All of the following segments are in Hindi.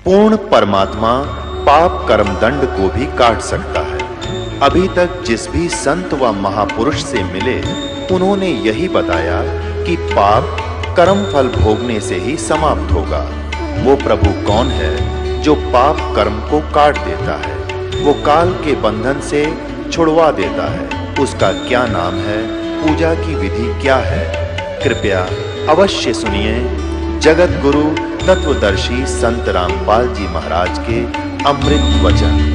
पूर्ण परमात्मा पाप कर्म दंड को भी काट सकता है। अभी तक जिस भी संत व महापुरुष से मिले, उन्होंने यही बताया कि पाप कर्म फल भोगने से ही समाप्त होगा। वो प्रभु कौन है जो पाप कर्म को काट देता है, वो काल के बंधन से छुड़वा देता है? उसका क्या नाम है, पूजा की विधि क्या है? कृपया अवश्य सुनिए जगत गुरु तत्वदर्शी संत रामपाल जी महाराज के अमृत वचन।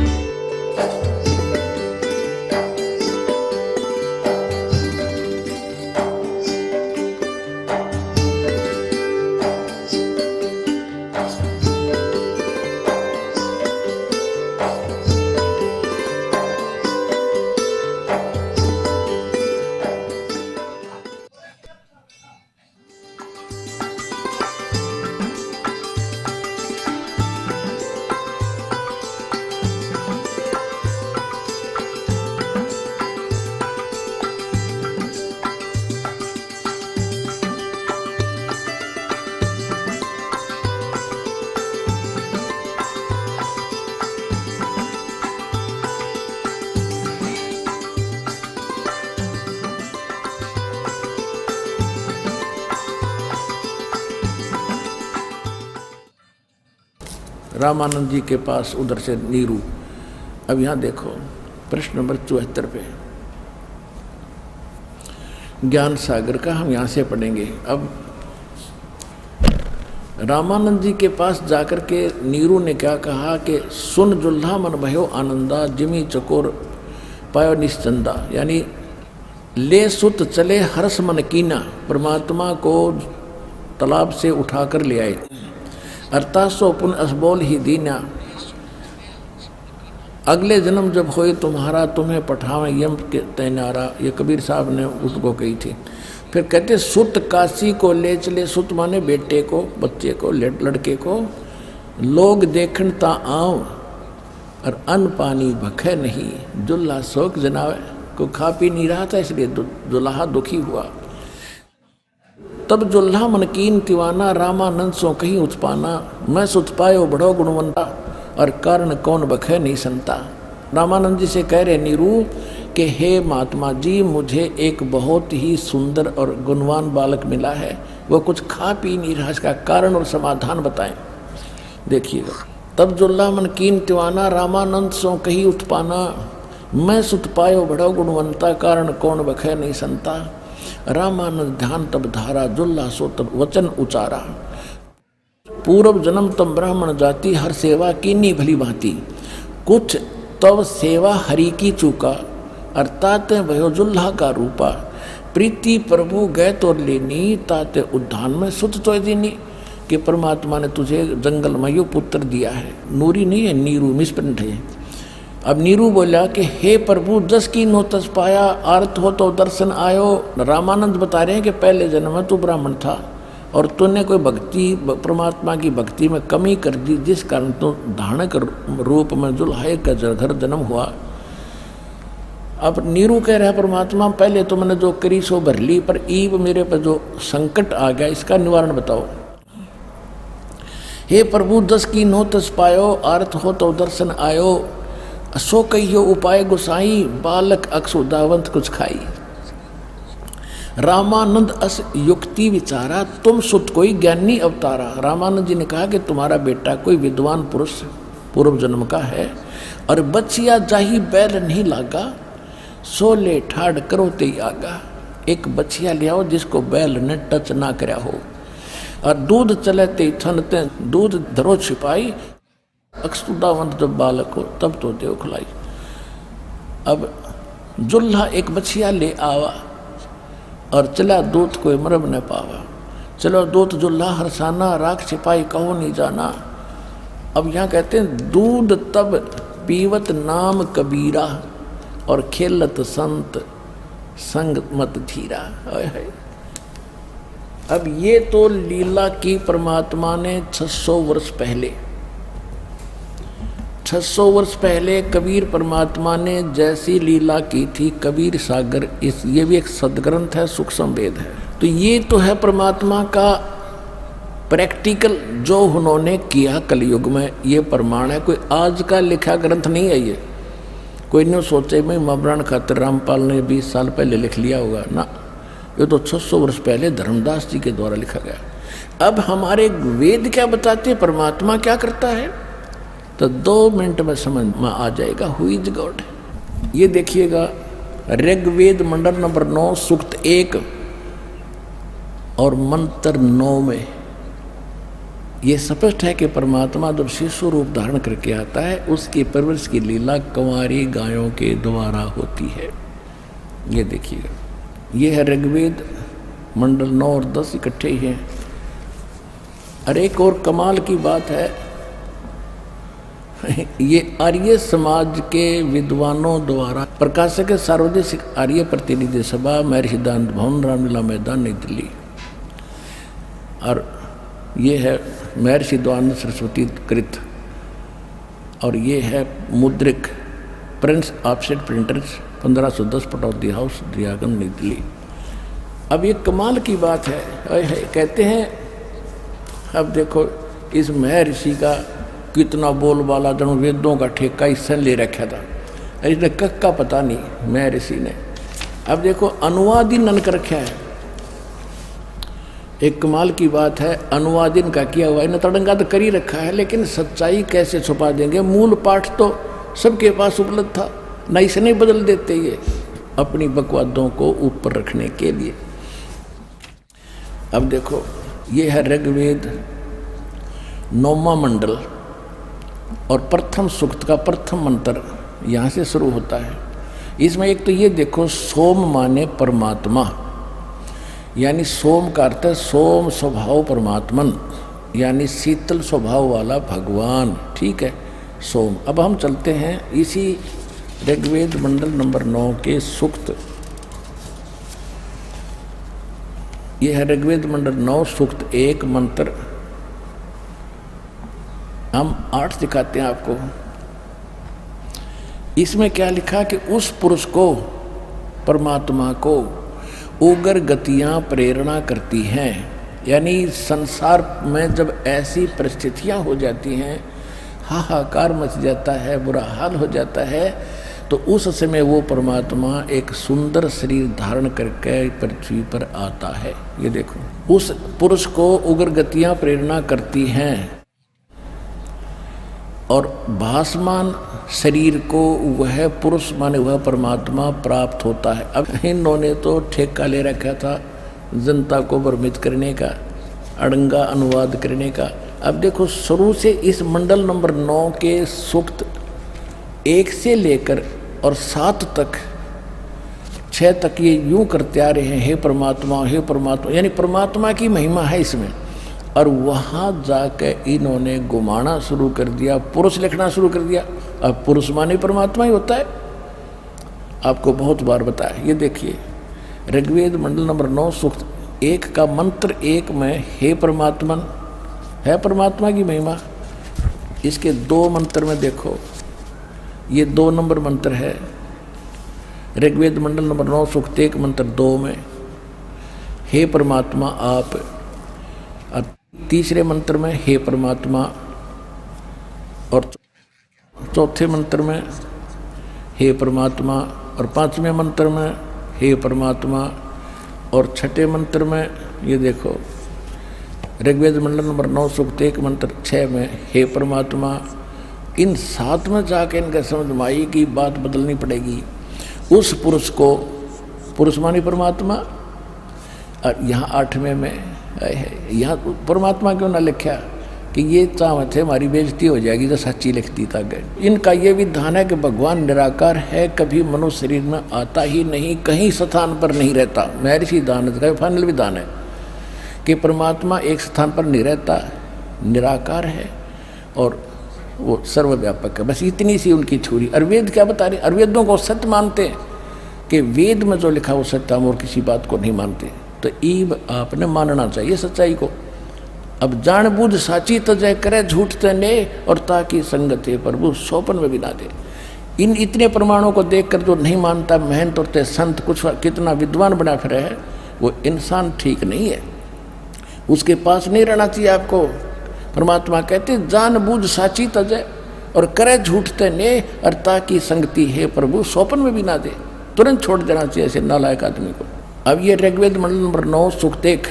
रामानंद जी के पास उधर से नीरू। अब यहाँ देखो प्रश्न नंबर 74 पे ज्ञान सागर का हम यहाँ से पढ़ेंगे। अब रामानंद जी के पास जाकर के नीरू ने क्या कहा कि सुन जुल्हा मन भयो आनंदा जिमी चकोर पायो निश्चंदा, यानी ले सुत चले हर्ष मन कीना, परमात्मा को तालाब से उठाकर ले आए। अर्थासो पुन असबोल ही दीना, अगले जन्म जब होए तुम्हारा तुम्हें पठावे यम के तैनारा, ये कबीर साहब ने उसको कही थी। फिर कहते सुत काशी को ले चले, सुत माने बेटे को, बच्चे को, लड़के को, लोग देखन ता आओ और अन्न पानी भखे नहीं, जुल्हा शोक जनावे, को खा पी नहीं रहा था इसलिए दुल्हा दुखी हुआ। तब जुल्हा मन कीन तिवाना, रामानंद सो कहीं उत्पाना, मैं सुत पायो बड़ो गुणवंता, और कारण कौन बखे नहीं संता। रामानंद जी से कह रहे नीरू कि हे महात्मा जी, मुझे एक बहुत ही सुंदर और गुणवान बालक मिला है, वो कुछ खा पी नहीं रहा, इसका कारण और समाधान बताएं। देखिएगा, तब जुल्हा मन कीन तिवाना, रामानंद सो कहीं उत्पाना, मैं सुत पायो बड़ो गुणवंता, कारण कौन बखे नहीं संता। रामानंद ध्यान तब धारा, जुल्हा सो तब वचन उचारा, पूर्व जन्म तब ब्राह्मण जाति, हर सेवा कीनी भली भांति, कुछ तब सेवा हरि की चूका, अर्थात भयो जुल्हा का रूपा, प्रीति प्रभु गए तो लेनी, ताते उद्धान में सुत तो दीनी, कि परमात्मा ने तुझे जंगल में यो पुत्र दिया है। नूरी नहीं है, नीरू मिसप्रिंट है। अब नीरू बोला कि हे प्रभु जस की नो तस पाया, आर्त हो तो दर्शन आयो। रामानंद बता रहे हैं कि पहले जन्म में तू ब्राह्मण था और तूने कोई भक्ति, परमात्मा की भक्ति में कमी कर दी, जिस कारण तो धानक रूप में जुल्हा का घर जन्म हुआ। अब नीरू कह रहा परमात्मा पहले तो मैंने जो करी सो भर ली, पर ईब मेरे पर जो संकट आ गया इसका निवारण बताओ। हे प्रभु दस की नो तस पायो, आर्त हो तो दर्शन आयो, सो कहियो उपाय गुसाई, बालक अक्षुदावंत कुछ खाई। रामानंद अस युक्ति विचारा, तुम सुत कोई ज्ञानी अवतारा। रामानंद जी ने कहा कि तुम्हारा बेटा कोई विद्वान पुरुष पूर्व जन्म का है, और बचिया जाही बैल नहीं लागा, सो ले ठाड़ करो ते आगा। एक बचिया ले आओ जिसको बैल ने टच ना करया हो, और दूध चले ते थनते, दूध धरो छिपाई, अक्षुदावंत जब बालक हो तब तो देव खिलाई। अब जुल्हा एक बछिया ले आवा और चला दूत कोई मरब न पावा, चलो दूत जुल्हा हरसाना, राख छिपाई कहो नहीं जाना। अब यहाँ कहते हैं दूध तब पीवत नाम कबीरा, और खेलत संत संग मत धीरा। अब ये तो लीला की परमात्मा ने 600 वर्ष पहले, 600 वर्ष पहले कबीर परमात्मा ने जैसी लीला की थी। कबीर सागर, इस ये भी एक सदग्रंथ है, सूक्ष्म वेद है। तो ये तो है परमात्मा का प्रैक्टिकल जो उन्होंने किया कलयुग में ये प्रमाण है। कोई आज का लिखा ग्रंथ नहीं है ये। कोई नहीं सोचे मैं मबरान खातिर रामपाल ने 20 साल पहले लिख लिया होगा ना, ये तो 600 वर्ष पहले धर्मदास जी के द्वारा लिखा गया। अब हमारे वेद क्या बताते हैं, परमात्मा क्या करता है, तो 2 मिनट में समझ में आ जाएगा हु इज गॉड। ये देखिएगा ऋग्वेद मंडल नंबर 9 सूक्त 1 और मंत्र 9 में ये स्पष्ट है कि परमात्मा जब शिशु रूप धारण करके आता है उसकी परवरिश की लीला कुंवारी गायों के द्वारा होती है। ये देखिएगा, ये है ऋग्वेद मंडल 9 और 10 इकट्ठे ही हैं। और एक और कमाल की बात है, ये आर्य समाज के विद्वानों द्वारा प्रकाशक सार्वजनिक आर्य प्रतिनिधि सभा महर्षि सिद्धांत भवन रामलीला मैदान नई दिल्ली, और ये है महर्षि द्वानंद सरस्वती कृत, और ये है Mudryk Prince offset printers 1510 Pataudi house Daryaganj नई दिल्ली। अब ये कमाल की बात है, कहते हैं अब देखो इस महर्षि का कितना बोलबाला, जन वेदों का ठेका इससे ले रखा था, इसने कक का पता नहीं महर्षि ने। अब देखो अनुवादिन नन कर रखा है। एक कमाल की बात है, अनुवादिन का किया हुआ इन्हें तड़ंगा तो कर ही रखा है, लेकिन सच्चाई कैसे छुपा देंगे। मूल पाठ तो सबके पास उपलब्ध था, ना इसे नहीं बदल देते ये अपनी बकवादों को ऊपर रखने के लिए। अब देखो ये है ऋग्वेद 9वां मंडल और प्रथम सूक्त का प्रथम मंत्र यहाँ से शुरू होता है। इसमें एक तो ये देखो, सोम माने परमात्मा, यानी सोम का अर्थ है सोम स्वभाव परमात्मन, यानी शीतल स्वभाव वाला भगवान। ठीक है, सोम। अब हम चलते हैं इसी ऋग्वेद मंडल नंबर 9 के सूक्त। यह है ऋग्वेद मंडल 9 सूक्त 1 मंत्र। हम 8 दिखाते हैं आपको। इसमें क्या लिखा कि उस पुरुष को, परमात्मा को उग्र गतियां प्रेरणा करती हैं, यानी संसार में जब ऐसी परिस्थितियां हो जाती हैं, हाहाकार मच जाता है, बुरा हाल हो जाता है, तो उस समय वो परमात्मा एक सुंदर शरीर धारण करके पृथ्वी पर आता है। ये देखो, उस पुरुष को उग्र गतियां प्रेरणा करती हैं और भासमान शरीर को वह पुरुष माने वह परमात्मा प्राप्त होता है। अब इन्होंने तो ठेका ले रखा था जनता को भ्रमित करने का, अड़ंगा अनुवाद करने का। अब देखो शुरू से इस मंडल नंबर 9 के सूक्त 1 से लेकर और 7 तक, 6 तक ये यूं करते आ रहे हैं, हे परमात्मा हे परमात्मा, यानी परमात्मा की महिमा है इसमें। और वहाँ जाके इन्होंने घुमाना शुरू कर दिया, पुरुष लिखना शुरू कर दिया। अब पुरुष माने परमात्मा ही होता है, आपको बहुत बार बताया। ये देखिए ऋग्वेद मंडल नंबर 9 सूक्त 1 का मंत्र 1 में हे परमात्मन है परमात्मा की महिमा। इसके 2 मंत्र में देखो, ये 2 नंबर मंत्र है ऋग्वेद मंडल नंबर 9 सूक्त 1 मंत्र 2 में हे परमात्मा आप, और तीसरे मंत्र में हे परमात्मा, और चौथे मंत्र में हे परमात्मा, और 5वें मंत्र में हे परमात्मा, और 6ठे मंत्र में ये देखो ऋग्वेद मंडल नंबर 9 सूक्त 1 मंत्र 6 में हे परमात्मा। इन 7 में जाके इनका समझ में आई कि बात बदलनी पड़ेगी। उस पुरुष को, पुरुष मानी परमात्मा, और यहाँ 8वें में यहाँ परमात्मा क्यों ना लिखा कि ये चाहत है हमारी बेइज्जती हो जाएगी तो सच्ची लिखती तक। इनका ये विधान है कि भगवान निराकार है, कभी मनुष्य शरीर में आता ही नहीं, कहीं स्थान पर नहीं रहता। महर्षि दानव का फाइनल विधान है कि परमात्मा एक स्थान पर नहीं रहता, निराकार है और वो सर्वव्यापक है। बस इतनी सी उनकी छुरी। और वेद क्या बता रहे, और वेदों को सत्य मानते हैं कि वेद में जो लिखा वो सत्य, हम और किसी बात को नहीं मानते। तो ईब आपने मानना चाहिए सच्चाई को। अब जानबूझ साची तजय करे, झूठ तने और ताकि संगते प्रभु सोपन में भी ना दे। इन इतने प्रमाणों को देखकर जो नहीं मानता, मेहनत और संत कुछ कितना विद्वान बना फिर है, वो इंसान ठीक नहीं है। उसके पास नहीं रहना चाहिए आपको। परमात्मा कहते जान बूझ साची तजय और करे झूठते ने और ताकि संगति है प्रभु स्वप्न में भी ना दे, तुरंत छोड़ देना चाहिए ऐसे नालायक आदमी को। अब ये ऋग्वेद मंडल नंबर 9 सूक्त 1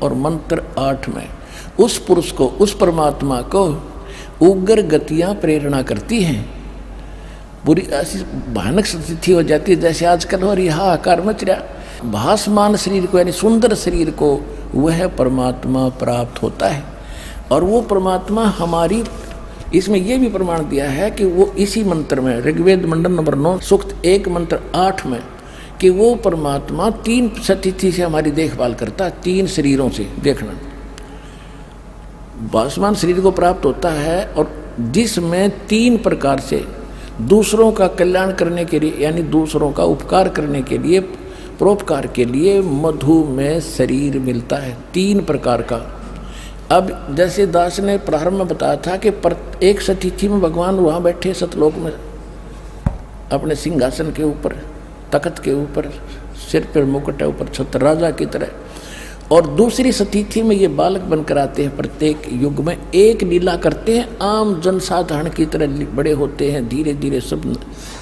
और मंत्र 8 में उस पुरुष को, उस परमात्मा को उग्र गतियां प्रेरणा करती हैं। बुरी ऐसी भयानक स्थिति हो जाती है जैसे आजकल हो रही हाहाकार मच रहा। भासमान शरीर को यानी सुंदर शरीर को वह परमात्मा प्राप्त होता है। और वो परमात्मा हमारी, इसमें यह भी प्रमाण दिया है कि वो इसी मंत्र में ऋग्वेद मंडल नंबर 9 सूक्त 1 मंत्र 8 में कि वो परमात्मा 3 स्थिति से हमारी देखभाल करता है, 3 शरीरों से। देखना भासमान शरीर को प्राप्त होता है और जिसमें 3 प्रकार से दूसरों का कल्याण करने के लिए यानी दूसरों का उपकार करने के लिए, परोपकार के लिए मधुमेह शरीर मिलता है 3 प्रकार का। अब जैसे दास ने प्रारंभ में बताया था कि एक स्थिति में भगवान वहाँ बैठे सतलोक में अपने सिंहासन के ऊपर, तख्त के ऊपर, सिर पर मुकुट है, ऊपर छत्र राजा की तरह, और दूसरी स्थिति में ये बालक बनकर आते हैं। प्रत्येक युग में एक लीला करते हैं, आम जनसाधारण की तरह बड़े होते हैं। धीरे धीरे सब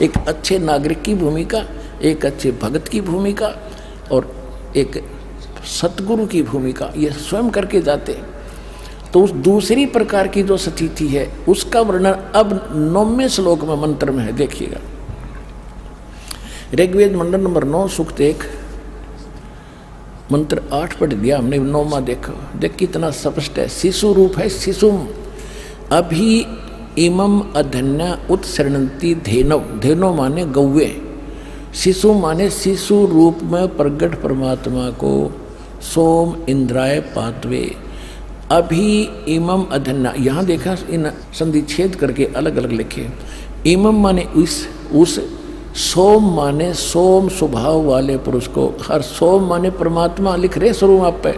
एक अच्छे नागरिक की भूमिका, एक अच्छे भगत की भूमिका और एक सतगुरु की भूमिका ये स्वयं करके जाते हैं। तो उस दूसरी प्रकार की जो स्थिति है उसका वर्णन अब 9वें श्लोक में मंत्र में है। देखिएगा ऋग्वेद मंडल नंबर 9 सूक्त 1 मंत्र 8 पढ़ दिया हमने, 9वां देखो, देख कितना स्पष्ट है। शिशु रूप है शिशुम अभी इमम अधन्या उत्सरणंती धेनव, धेनव माने गौवे, शिशु माने शिशु रूप में प्रगट परमात्मा को सोम इंद्राय पातवे। अभी इमम अधन्या, यहाँ देखा इन संधि छेद करके अलग अलग लिखे। इमम माने उस, सोम माने सोम स्वभाव वाले पुरुष को, हर सोम माने परमात्मा लिख रहे स्वरूप आप पे।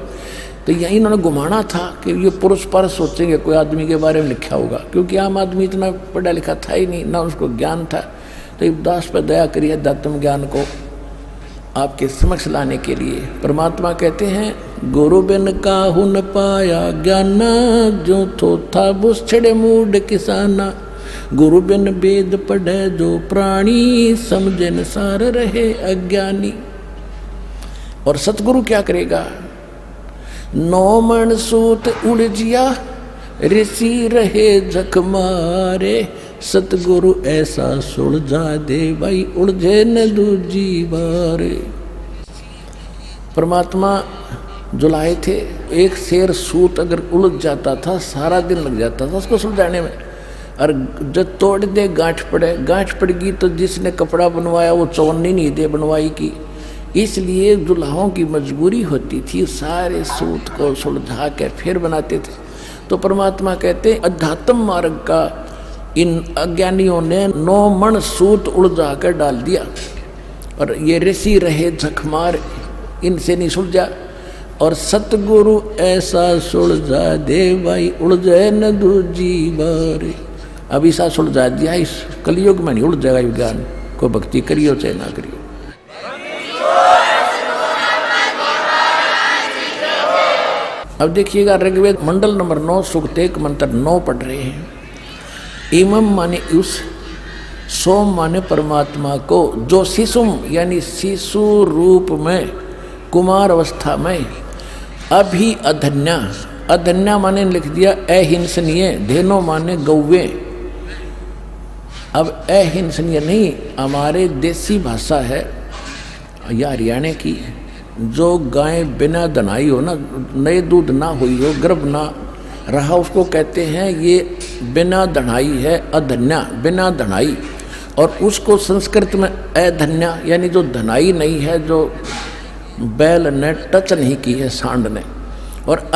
तो यही इन्होंने घुमाना था कि ये पुरुष पर सोचेंगे कोई आदमी के बारे में लिखा होगा, क्योंकि आम आदमी इतना पढ़ा लिखा था ही नहीं, ना उसको ज्ञान था। तो दास पर दया करिए अध्यात्म ज्ञान को आपके समक्ष लाने के लिए। परमात्मा कहते हैं गुरु बिन काहू न पाया ज्ञान, जो थो था बुस छड़े मूड किसाना। गुरु बिन वेद पढ़े जो प्राणी, समझे न सार रहे अज्ञानी। और सतगुरु क्या करेगा? 9 मन सूत उलझिया ऋषि रहे जख मारे। सतगुरु ऐसा सुलझा दे भाई उलझे न दूजी बारे। परमात्मा जुलाए थे, एक शेर सूत अगर उलझ जाता था सारा दिन लग जाता था उसको सुलझाने में। और जब तोड़ दे गांठ पड़ेगी तो जिसने कपड़ा बनवाया वो चौनी नहीं दे बनवाई की। इसलिए दुल्हाओं की मजबूरी होती थी सारे सूत को सुलझा के फिर बनाते थे। तो परमात्मा कहते अध्यात्म मार्ग का इन अज्ञानियों ने 9 मन सूत उलझा कर डाल दिया। और ये ऋषि रहे झकमार, इनसे नहीं सुलझा। और सतगुरु ऐसा सुलझा दे भाई उलझे न दूजी बार। अब ऐसा सुलझा दिया, इस कलयुग में नहीं उलझ जाएगा ज्ञान को, भक्ति करियो चाहे ना करियो। अब देखिएगा ऋग्वेद मंडल नंबर 9 सूक्त 1 मंत्र 9 पढ़ रहे हैं। इमम माने उस, सोम माने परमात्मा को, जो शिशुम यानी शिशु रूप में कुमार अवस्था में, अभी अधन्या, अधन्या माने लिख दिया अहिंसनीय, धेनो माने गौवे। अब अहिंसनीय नहीं, हमारे देसी भाषा है या हरियाणा की, जो गाय बिना दनाई हो ना, नए दूध ना हुई हो, गर्भ ना रहा, उसको कहते हैं ये बिना दनाई है, अधन्या, बिना दनाई। और उसको संस्कृत में अधन्या यानी जो धनाई नहीं है, जो बैल ने टच नहीं की है सांड ने। और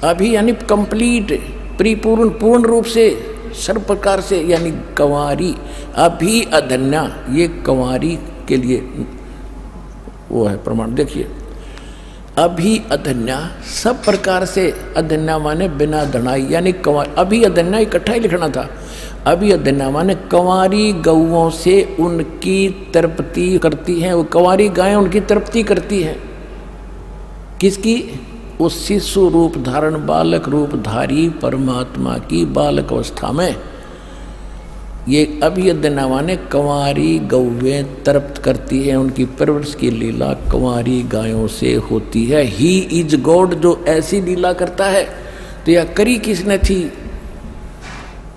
अभी यानी कंप्लीट, परिपूर्ण, पूर्ण रूप से, सर्व प्रकार से यानी कंवारी। अभी अधन्या ये कंवारी के लिए वो है प्रमाण। देखिए अभी अधन्या सब प्रकार से, अधन्या माने बिना धनाई यानी कंवारी। अभी अधन्या इकट्ठा ही लिखना था। अभी अधन्या माने कंवारी गौओं से उनकी तृप्ति करती हैं। वो कंवारी गायें उनकी तृप्ति करती हैं। किसकी? उस शिशु रूप धारण बालक रूप धारी परमात्मा की बालक अवस्था में ये अभियद्य नवाने कंवारी गौवें तृप्त करती है। उनकी परवरिश की लीला कंवारी गायों से होती है। ही इज गॉड, जो ऐसी लीला करता है। तो यह करी किसने थी?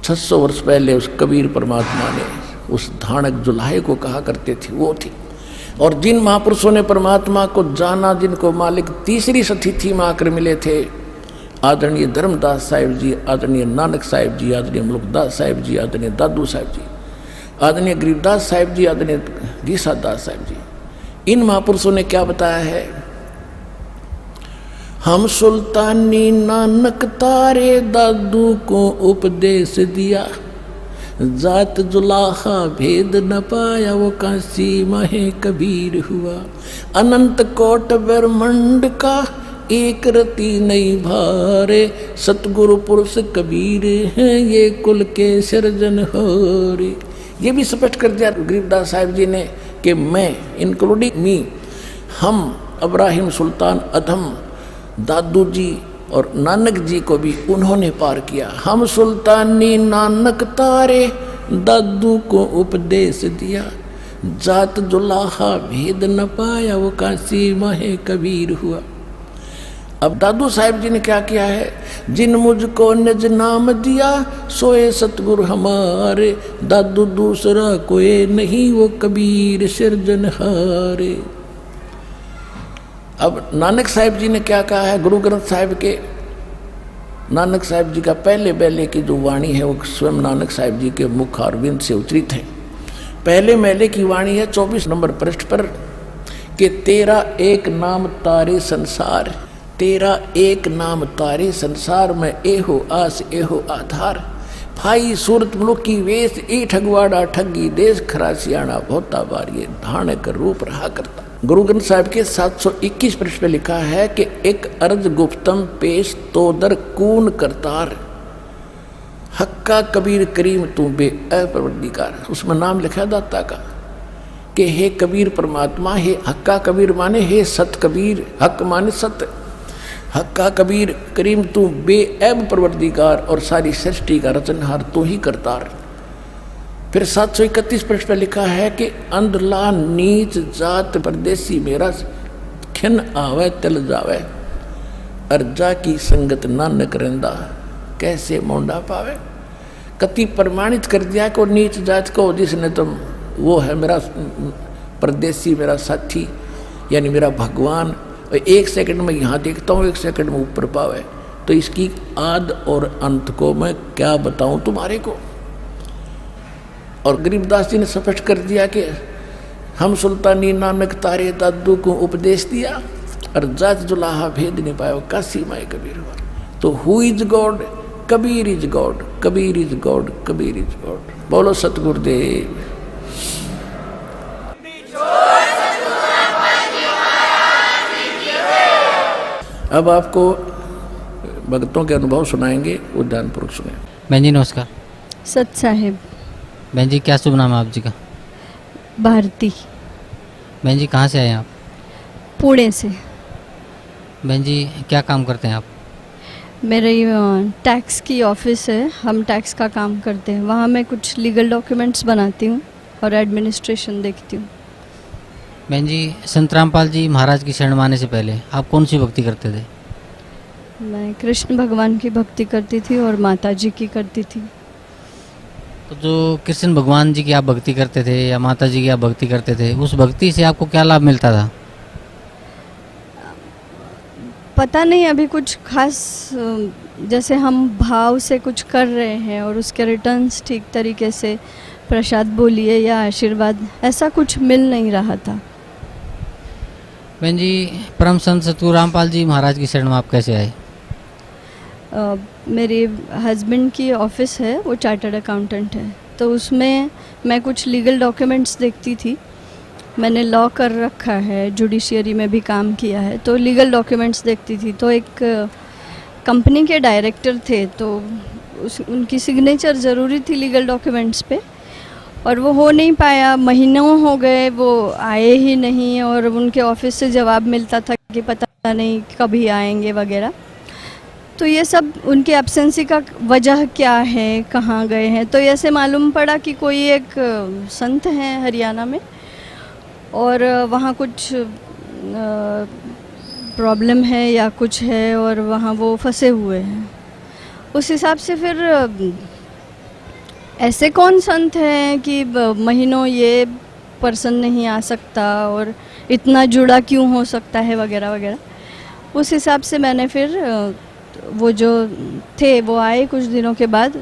600 वर्ष पहले उस कबीर परमात्मा ने उस धानक जुलाहे को कहा करते थे, वो थी। और जिन महापुरुषों ने परमात्मा को जाना, जिनको मालिक तीसरी सतिथि में आकर मिले थे, आदरणीय धर्मदास साहिब जी, आदरणीय नानक साहिब जी, आदरणीय मुल्कदास साहिब जी, आदरणीय दादू साहिब जी, आदरणीय गरीबदास साहिब जी, आदरणीय गीसादास साहिब जी, इन महापुरुषों ने क्या बताया है? हम सुल्तानी नानक तारे दादू को उपदेश दिया, जात जुलाहा भेद न पाया वो काशी महे कबीर हुआ। अनंत कोट ब्रह्मंड का एक रति नहीं भारे, सतगुरु पुरुष कबीर हैं ये कुल के सृजन हो रे। ये भी स्पष्ट कर दिया गरीबदास साहिब जी ने कि मैं, इंक्लूडिंग मी, हम इब्राहिम सुल्तान अधम दादू जी और नानक जी को भी उन्होंने पार किया। हम सुल्तानी नानक तारे दादू को उपदेश दिया, जात जुलाहा भेद न पाया वो काशी महे कबीर हुआ। अब दादू साहिब जी ने क्या किया है? जिन मुझको निज नाम दिया सोए सतगुरु हमारे, दादू दूसरा कोई नहीं वो कबीर सिरजनहारे। अब नानक साहिब जी ने क्या कहा है? गुरु ग्रंथ साहिब के नानक साहिब जी का पहले पहले की जो वाणी है वो स्वयं नानक साहिब जी के मुख अरविंद से उतरित है। पहले मेले की वाणी है 24 नंबर पृष्ठ पर कि तेरा एक नाम तारे संसार, तेरा एक नाम तारे संसार में एहो आस एहो आधार, भाई सूरत मुलुक की वेश ए ठगवाड़ा ठगी देश खरासियाना भोता बार ये धान कर रूप रहा करता। गुरु ग्रंथ साहिब के 721 पृष्ठ पे लिखा है कि एक अर्ज गुप्तम पेश तोदर कून करतार, हक्का कबीर करीम तू बे अपरवरदिगार। उसमें नाम लिखा दाता का कि हे कबीर परमात्मा, हे हक्का कबीर माने हे सत कबीर, हक माने सत्य, हक्का कबीर करीम तू बेऐब परवरदिगार और सारी सृष्टि का रचनहार तू ही करतार। फिर 731 पृष्ठ पर लिखा है कि अंधला नीच जात परदेसी मेरा खिन आवे तिल जावे, अर्जा की संगत नानक रंदा कैसे मोंडा पावे। कति प्रमाणित कर दिया कि नीच जात को जिसने तुम, वो है मेरा परदेसी, मेरा साथी, यानी मेरा भगवान। एक सेकंड में यहाँ देखता हूँ, एक सेकंड में ऊपर पावे। तो इसकी आद और अंत को मैं क्या बताऊँ तुम्हारे को। और गरीबदास जी ने स्पष्ट कर दिया कि हम सुल्तानी नानक तारे दादू को उपदेश दिया और जात जुलाहा भेद नहीं पाया काशी माए कबीर हुआ। तो who is God? Kabir is God, Kabir is God, Kabir is God. बोलो सतगुरुदेव। अब आपको भक्तों के अनुभव सुनाएंगे, उद्यानपूर्वक सुने। बहन जी नमस्कार। सत साहेब। बहन जी क्या शुभ नाम है आप जी का? भारती। बहन जी कहाँ से आए आप? पुणे से। बहन जी क्या काम करते हैं आप? मेरी टैक्स की ऑफिस है, हम टैक्स का काम करते हैं। वहाँ मैं कुछ लीगल डॉक्यूमेंट्स बनाती हूँ और एडमिनिस्ट्रेशन देखती हूँ। बहन जी संत रामपाल जी महाराज की शरण में आने से पहले आप कौन सी भक्ति करते थे? मैं कृष्ण भगवान की भक्ति करती थी और माता जी की करती थी। तो जो कृष्ण भगवान जी की आप भक्ति करते थे या माता जी की आप भक्ति करते थे, उस भक्ति से आपको क्या लाभ मिलता था? पता नहीं, अभी कुछ खास, जैसे हम भाव से कुछ कर रहे हैं और उसके रिटर्न्स ठीक तरीके से प्रसाद बोलिए या आशीर्वाद, ऐसा कुछ मिल नहीं रहा था। बहन जी परम संत सतगुरु रामपाल जी महाराज की शरण में आप कैसे आए? मेरे हस्बैंड की ऑफिस है, वो चार्टर्ड अकाउंटेंट है, तो उसमें मैं कुछ लीगल डॉक्यूमेंट्स देखती थी। मैंने लॉ कर रखा है, जुडिशियरी में भी काम किया है, तो लीगल डॉक्यूमेंट्स देखती थी। तो एक कंपनी के डायरेक्टर थे, तो उनकी सिग्नेचर ज़रूरी थी लीगल डॉक्यूमेंट्स पे, और वो हो नहीं पाया। महीनों हो गए वो आए ही नहीं, और उनके ऑफिस से जवाब मिलता था कि पता नहीं कभी आएंगे वगैरह। तो ये सब उनके एब्सेंसी का वजह क्या है, कहाँ गए हैं, तो ऐसे मालूम पड़ा कि कोई एक संत हैं हरियाणा में और वहाँ कुछ प्रॉब्लम है या कुछ है और वहाँ वो फंसे हुए हैं। उस हिसाब से फिर ऐसे कौन संत हैं कि महीनों ये पर्सन नहीं आ सकता और इतना जुड़ा क्यों हो सकता है वगैरह वगैरह। उस हिसाब से मैंने फिर वो जो थे वो आए कुछ दिनों के बाद,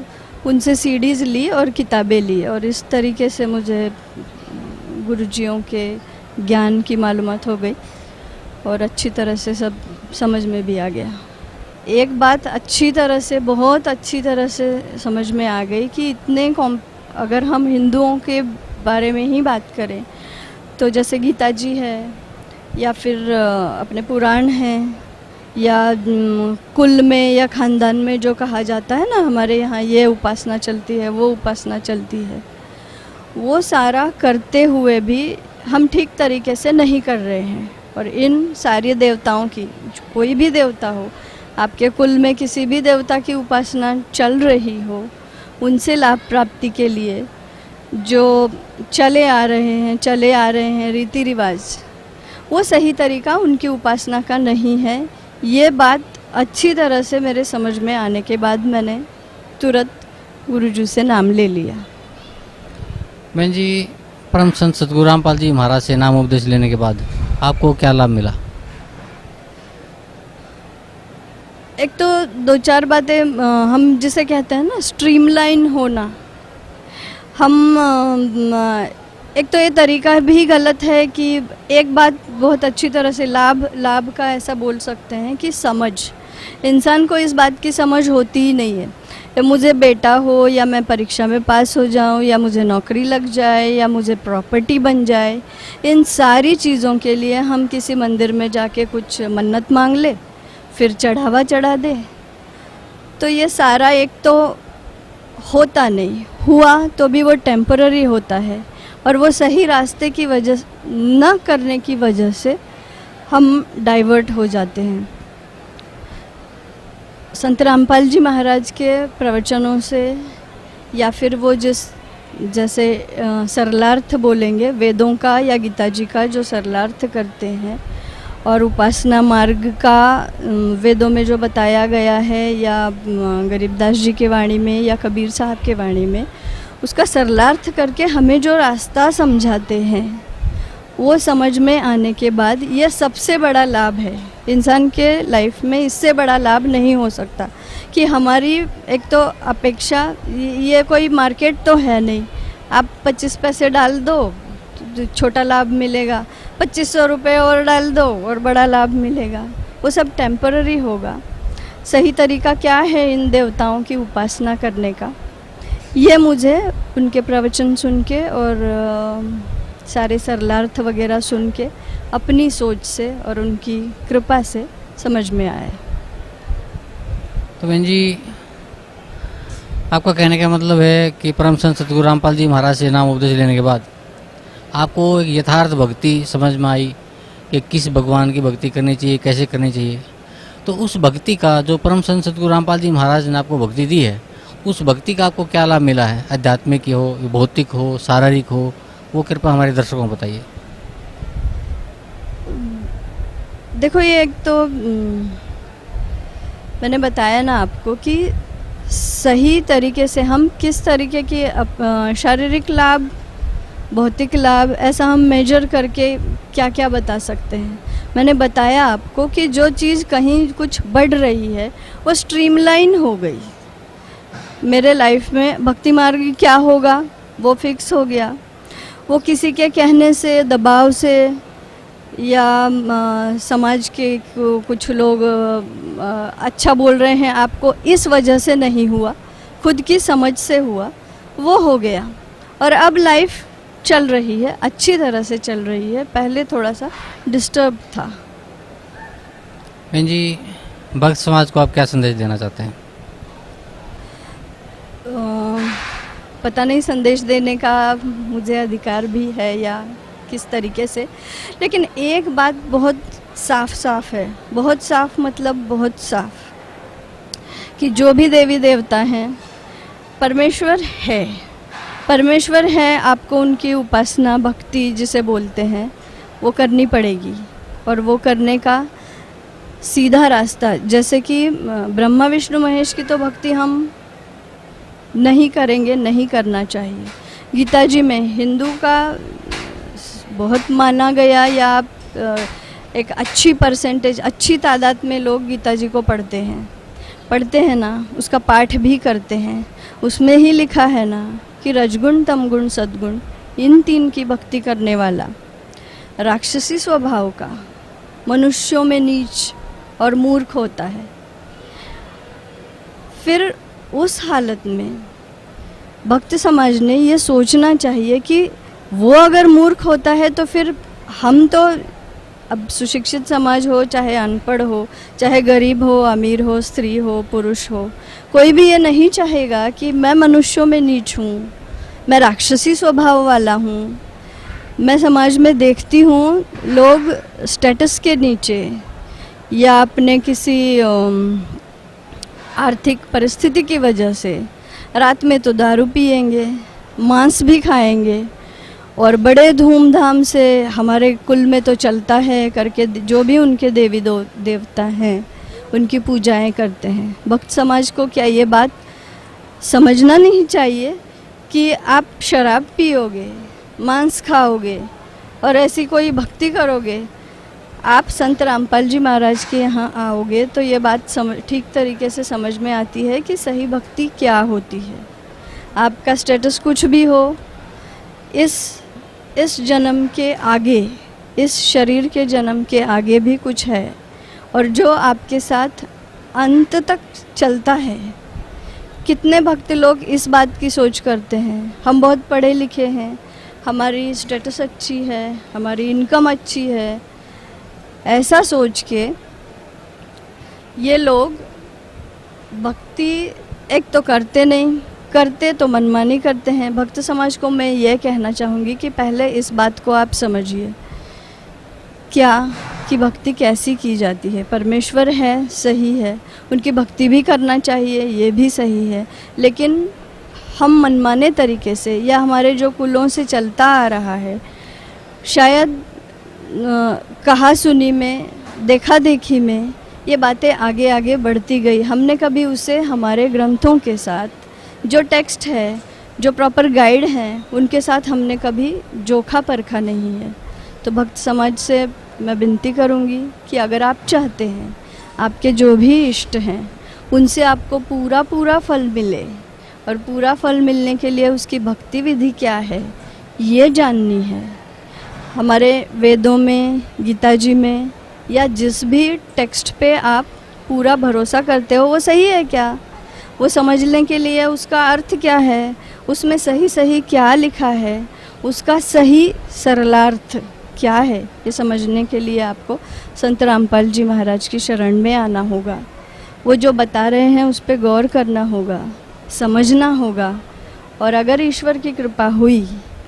उनसे सीडीज़ ली और किताबें ली और इस तरीके से मुझे गुरुजियों के ज्ञान की मालूमात हो गई और अच्छी तरह से सब समझ में भी आ गया। एक बात अच्छी तरह से, बहुत अच्छी तरह से समझ में आ गई कि अगर हम हिंदुओं के बारे में ही बात करें तो जैसे गीता जी है या फिर अपने पुराण हैं या कुल में या ख़ानदान में जो कहा जाता है ना, हमारे यहाँ ये उपासना चलती है, वो उपासना चलती है, वो सारा करते हुए भी हम ठीक तरीके से नहीं कर रहे हैं। और इन सारे देवताओं की, कोई भी देवता हो, आपके कुल में किसी भी देवता की उपासना चल रही हो, उनसे लाभ प्राप्ति के लिए जो चले आ रहे हैं रीति रिवाज, वो सही तरीका उनकी उपासना का नहीं है। ये बात अच्छी तरह से मेरे समझ में आने के बाद मैंने तुरंत गुरुजी से नाम ले लिया। बहन जी, परम संत सतगुरु रामपाल जी महाराज से नाम उपदेश लेने के बाद आपको क्या लाभ मिला? एक तो दो चार बातें, हम जिसे कहते हैं ना स्ट्रीमलाइन होना, एक तो ये तरीका भी गलत है कि एक बात बहुत अच्छी तरह से लाभ का ऐसा बोल सकते हैं कि समझ, इंसान को इस बात की समझ होती ही नहीं है। या मुझे बेटा हो या मैं परीक्षा में पास हो जाऊं या मुझे नौकरी लग जाए या मुझे प्रॉपर्टी बन जाए, इन सारी चीज़ों के लिए हम किसी मंदिर में जाके कुछ मन्नत मांग ले, फिर चढ़ावा चढ़ा दे, तो ये सारा एक तो होता नहीं, हुआ तो भी वो टेम्पररी होता है और वो सही रास्ते की वजह न करने की वजह से हम डाइवर्ट हो जाते हैं। संत रामपाल जी महाराज के प्रवचनों से या फिर वो जैसे सरलार्थ बोलेंगे वेदों का या गीता जी का जो सरलार्थ करते हैं और उपासना मार्ग का वेदों में जो बताया गया है या गरीबदास जी के वाणी में या कबीर साहब के वाणी में, उसका सरलार्थ करके हमें जो रास्ता समझाते हैं, वो समझ में आने के बाद ये सबसे बड़ा लाभ है इंसान के लाइफ में। इससे बड़ा लाभ नहीं हो सकता कि हमारी एक तो अपेक्षा, ये कोई मार्केट तो है नहीं, आप 25 पैसे डाल दो छोटा लाभ मिलेगा, 2500 रुपये और डाल दो और बड़ा लाभ मिलेगा, वो सब टेम्पररी होगा। सही तरीका क्या है इन देवताओं की उपासना करने का, ये मुझे उनके प्रवचन सुन के और सारे सरलार्थ वगैरह सुन के अपनी सोच से और उनकी कृपा से समझ में आया। तो बहन जी, आपका कहने का मतलब है कि परम संत सतगुरु रामपाल जी महाराज से नाम उपदेश लेने के बाद आपको एक यथार्थ भक्ति समझ में आई कि किस भगवान की भक्ति करनी चाहिए, कैसे करनी चाहिए। तो उस भक्ति का जो परम संत सतगुरु रामपाल जी महाराज ने आपको भक्ति दी है, उस भक्ति का आपको क्या लाभ मिला है? आध्यात्मिक हो, भौतिक हो, शारीरिक हो, वो कृपया हमारे दर्शकों को बताइए। देखो, ये एक तो मैंने बताया ना आपको कि सही तरीके से हम किस तरीके की शारीरिक लाभ, भौतिक लाभ, ऐसा हम मेजर करके क्या क्या बता सकते हैं। मैंने बताया आपको कि जो चीज़ कहीं कुछ बढ़ रही है वो स्ट्रीमलाइन हो गई। मेरे लाइफ में भक्ति मार्ग क्या होगा वो फिक्स हो गया। वो किसी के कहने से, दबाव से या समाज के कुछ लोग अच्छा बोल रहे हैं आपको, इस वजह से नहीं हुआ, खुद की समझ से हुआ, वो हो गया। और अब लाइफ चल रही है, अच्छी तरह से चल रही है। पहले थोड़ा सा डिस्टर्ब था। बहन जी, भक्त समाज को आप क्या संदेश देना चाहते हैं? पता नहीं संदेश देने का मुझे अधिकार भी है या किस तरीके से, लेकिन एक बात बहुत साफ साफ है, बहुत साफ, मतलब बहुत साफ, कि जो भी देवी देवता हैं परमेश्वर है, परमेश्वर है। आपको उनकी उपासना, भक्ति जिसे बोलते हैं, वो करनी पड़ेगी, और वो करने का सीधा रास्ता, जैसे कि ब्रह्मा विष्णु महेश की तो भक्ति हम नहीं करेंगे, नहीं करना चाहिए। गीता जी में हिंदू का बहुत माना गया, या एक अच्छी परसेंटेज, अच्छी तादाद में लोग गीता जी को पढ़ते हैं ना, उसका पाठ भी करते हैं। उसमें ही लिखा है ना कि रजगुण, तमगुण, सद्गुण, इन 3 की भक्ति करने वाला राक्षसी स्वभाव का, मनुष्यों में नीच और मूर्ख होता है। फिर उस हालत में भक्त समाज ने ये सोचना चाहिए कि वो अगर मूर्ख होता है तो फिर हम तो, अब सुशिक्षित समाज हो चाहे अनपढ़ हो, चाहे गरीब हो, अमीर हो, स्त्री हो, पुरुष हो, कोई भी ये नहीं चाहेगा कि मैं मनुष्यों में नीच हूँ, मैं राक्षसी स्वभाव वाला हूँ। मैं समाज में देखती हूँ लोग स्टेटस के नीचे या अपने किसी आर्थिक परिस्थिति की वजह से रात में तो दारू पिएंगे, मांस भी खाएंगे, और बड़े धूमधाम से हमारे कुल में तो चलता है करके जो भी उनके देवी देवता हैं उनकी पूजाएं करते हैं। भक्त समाज को क्या ये बात समझना नहीं चाहिए कि आप शराब पियोगे, मांस खाओगे और ऐसी कोई भक्ति करोगे, आप संत रामपाल जी महाराज के यहाँ आओगे तो ये बात ठीक तरीके से समझ में आती है कि सही भक्ति क्या होती है। आपका स्टेटस कुछ भी हो, इस जन्म के आगे, इस शरीर के जन्म के आगे भी कुछ है, और जो आपके साथ अंत तक चलता है। कितने भक्त लोग इस बात की सोच करते हैं, हम बहुत पढ़े लिखे हैं, हमारी स्टेटस अच्छी है, हमारी इनकम अच्छी है, ऐसा सोच के ये लोग भक्ति एक तो करते नहीं, करते तो मनमानी करते हैं। भक्त समाज को मैं ये कहना चाहूँगी कि पहले इस बात को आप समझिए क्या कि भक्ति कैसी की जाती है। परमेश्वर है, सही है, उनकी भक्ति भी करना चाहिए, ये भी सही है, लेकिन हम मनमाने तरीके से या हमारे जो कुलों से चलता आ रहा है, शायद कहा सुनी में, देखा देखी में ये बातें आगे आगे बढ़ती गई। हमने कभी उसे हमारे ग्रंथों के साथ, जो टेक्स्ट है, जो प्रॉपर गाइड हैं, उनके साथ हमने कभी जोखा परखा नहीं है। तो भक्त समाज से मैं विनती करूंगी कि अगर आप चाहते हैं आपके जो भी इष्ट हैं उनसे आपको पूरा पूरा फल मिले, और पूरा फल मिलने के लिए उसकी भक्ति विधि क्या है ये जाननी है। हमारे वेदों में, गीता जी में, या जिस भी टेक्स्ट पे आप पूरा भरोसा करते हो वो सही है क्या, वो समझने के लिए उसका अर्थ क्या है, उसमें सही सही क्या लिखा है, उसका सही सरलार्थ क्या है, ये समझने के लिए आपको संत रामपाल जी महाराज की शरण में आना होगा। वो जो बता रहे हैं उस पर गौर करना होगा, समझना होगा, और अगर ईश्वर की कृपा हुई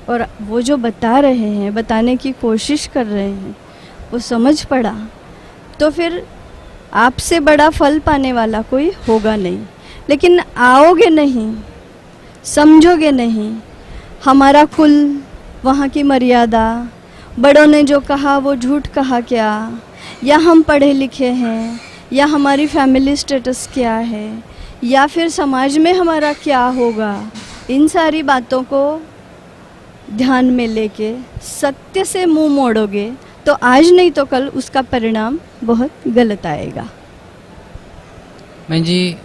और वो जो बता रहे हैं, बताने की कोशिश कर रहे हैं, वो समझ पड़ा, तो फिर आपसे बड़ा फल पाने वाला कोई होगा नहीं। लेकिन आओगे नहीं, समझोगे नहीं, हमारा कुल, वहाँ की मर्यादा, बड़ों ने जो कहा वो झूठ कहा क्या, या हम पढ़े लिखे हैं, या हमारी फैमिली स्टेटस क्या है, या फिर समाज में हमारा क्या होगा, इन सारी बातों को ध्यान में लेके सत्य से मुंह मोड़ोगे तो आज नहीं तो कल उसका परिणाम बहुत गलत आएगा। मैं जी,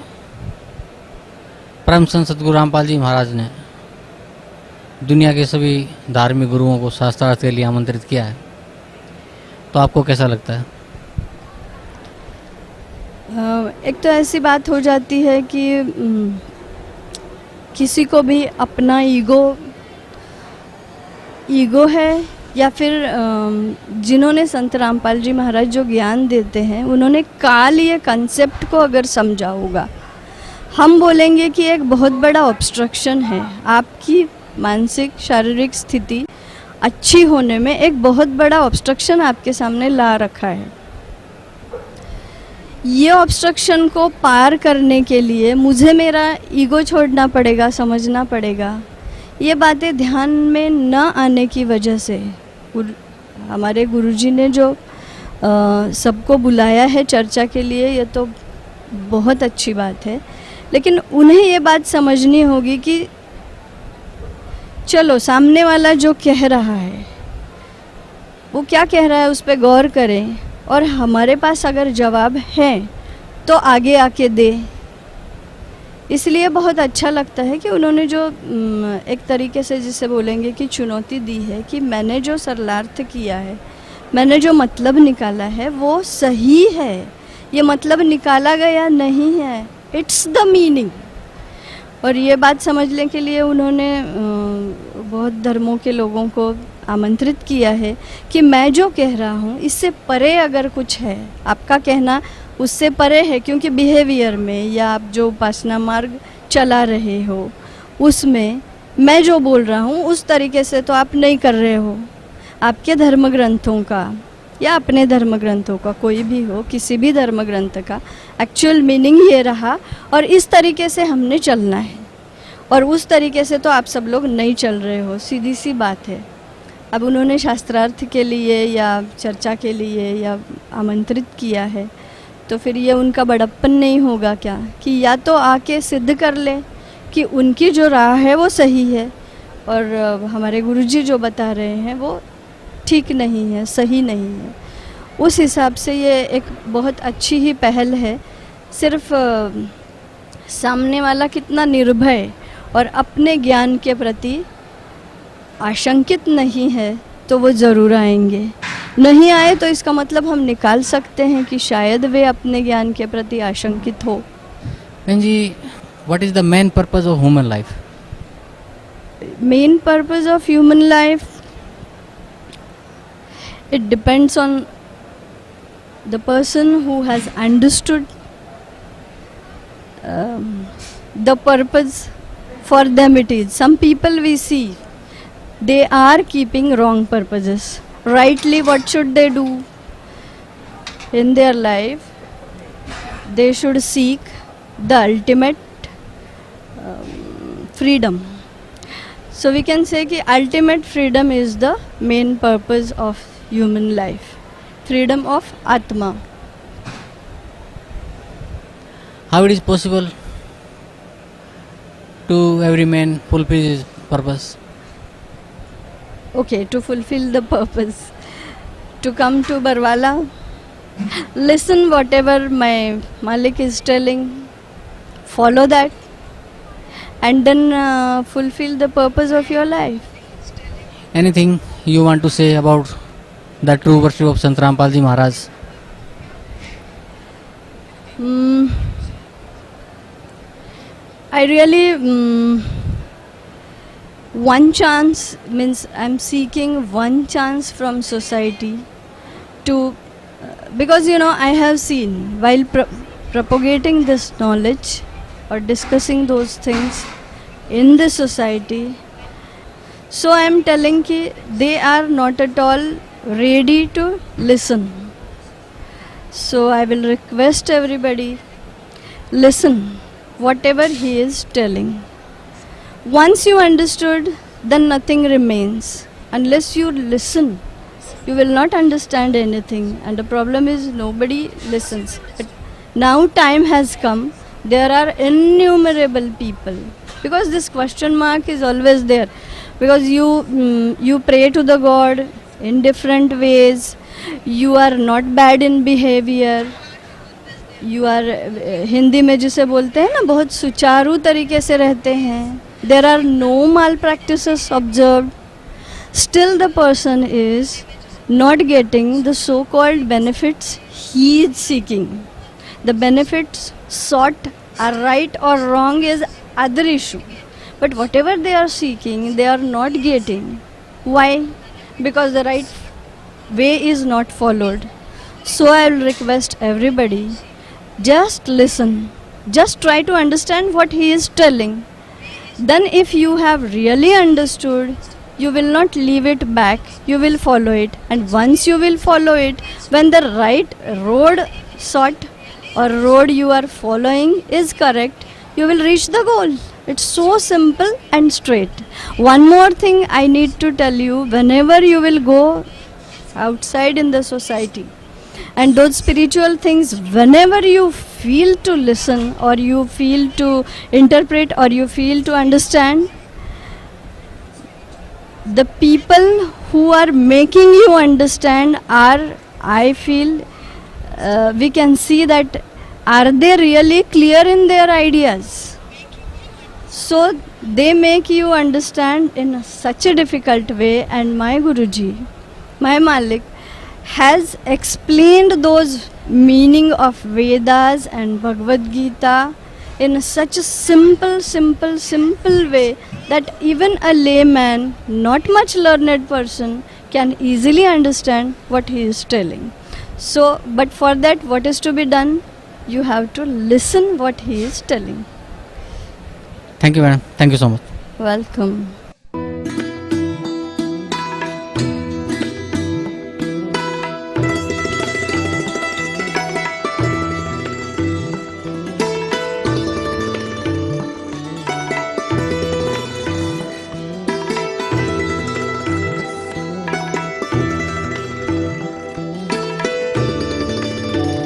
परम संत सतगुरु रामपाल जी महाराज ने दुनिया के सभी धार्मिक गुरुओं को शास्त्रार्थ के लिए आमंत्रित किया है, तो आपको कैसा लगता है? एक तो ऐसी बात हो जाती है कि किसी को भी अपना ईगो है, या फिर जिन्होंने संत रामपाल जी महाराज जो ज्ञान देते हैं उन्होंने काल ये कंसेप्ट को अगर समझा होगा। हम बोलेंगे कि एक बहुत बड़ा ऑब्स्ट्रक्शन है, आपकी मानसिक शारीरिक स्थिति अच्छी होने में एक बहुत बड़ा ऑब्स्ट्रक्शन आपके सामने ला रखा है। ये ऑब्स्ट्रक्शन को पार करने के लिए मुझे मेरा ईगो छोड़ना पड़ेगा, समझना पड़ेगा। ये बातें ध्यान में न आने की वजह से हमारे गुरुजी ने जो सबको बुलाया है चर्चा के लिए, ये तो बहुत अच्छी बात है, लेकिन उन्हें ये बात समझनी होगी कि चलो सामने वाला जो कह रहा है वो क्या कह रहा है उस पर गौर करें, और हमारे पास अगर जवाब है तो आगे आके दे। इसलिए बहुत अच्छा लगता है कि उन्होंने जो एक तरीके से जिसे बोलेंगे कि चुनौती दी है कि मैंने जो सरलार्थ किया है, मैंने जो मतलब निकाला है वो सही है, ये मतलब निकाला गया नहीं है, इट्स द मीनिंग। और ये बात समझने के लिए उन्होंने बहुत धर्मों के लोगों को आमंत्रित किया है कि मैं जो कह रहा हूँ इससे परे अगर कुछ है, आपका कहना उससे परे है, क्योंकि बिहेवियर में या आप जो उपासना मार्ग चला रहे हो उसमें मैं जो बोल रहा हूँ उस तरीके से तो आप नहीं कर रहे हो। आपके धर्म ग्रंथों का या अपने धर्म ग्रंथों का, कोई भी हो, किसी भी धर्म ग्रंथ का एक्चुअल मीनिंग ये रहा और इस तरीके से हमने चलना है, और उस तरीके से तो आप सब लोग नहीं चल रहे हो, सीधी सी बात है। अब उन्होंने शास्त्रार्थ के लिए या चर्चा के लिए या आमंत्रित किया है, तो फिर ये उनका बड़प्पन नहीं होगा क्या कि या तो आके सिद्ध कर ले कि उनकी जो राह है वो सही है और हमारे गुरुजी जो बता रहे हैं वो ठीक नहीं है, सही नहीं है। उस हिसाब से ये एक बहुत अच्छी ही पहल है। सिर्फ सामने वाला कितना निर्भय और अपने ज्ञान के प्रति आशंकित नहीं है तो वो ज़रूर आएंगे। नहीं आए तो इसका मतलब हम निकाल सकते हैं कि शायद वे अपने ज्ञान के प्रति आशंकित हो। बहन जी, what is the main purpose of human life? Main purpose of human life, it depends on the person who has understood the purpose for them it is. Some people we see, they are keeping wrong purposes. Rightly, what should they do in their life? They should seek the ultimate freedom. So we can say कि ultimate freedom is the main purpose of human life, freedom of Atma. How it is possible to every man fulfill his purpose? Okay, to fulfill the purpose, to come to Barwala, listen whatever my Malik is telling, follow that, and then fulfill the purpose of your life. Anything you want to say about the true worship of Sant Rampal Ji Maharaj? I really one chance, means I'm seeking one chance from society to because I have seen while propagating this knowledge or discussing those things in the society, so I am telling ki they are not at all ready to listen. So I will request everybody, listen whatever he is telling. Once you understood, then nothing remains. Unless you listen, you will not understand anything, and the problem is nobody listens. But now time has come, there are innumerable people, because this question mark is always there, because you pray to the God in different ways, you are not bad in behavior, you are Hindi में जिसे बोलते हैं ना, बहुत सुचारू तरीके से रहते हैं, there are no malpractices observed, still the person is not getting the so-called benefits he is seeking. The benefits sought are right or wrong is other issue, but whatever they are seeking they are not getting. Why? Because the right way is not followed. So I will request everybody, just listen, just try to understand what he is telling. Then if you have really understood, you will not leave it back, you will follow it, and once you will follow it, when the right road sought or road you are following is correct, you will reach the goal. It's so simple and straight. One more thing I need to tell you, whenever you will go outside in the society, and those spiritual things, whenever you feel to listen or you feel to interpret or you feel to understand, the people who are making you understand are, I feel, we can see that are they really clear in their ideas. So they make you understand in such a difficult way, and my Guruji, my Malik, has explained those meaning of Vedas and Bhagavad Gita in such a simple way that even a layman, not much learned person, can easily understand what he is telling. So, but for that, what is to be done? You have to listen what he is telling. Thank you, madam. Thank you so much. Welcome.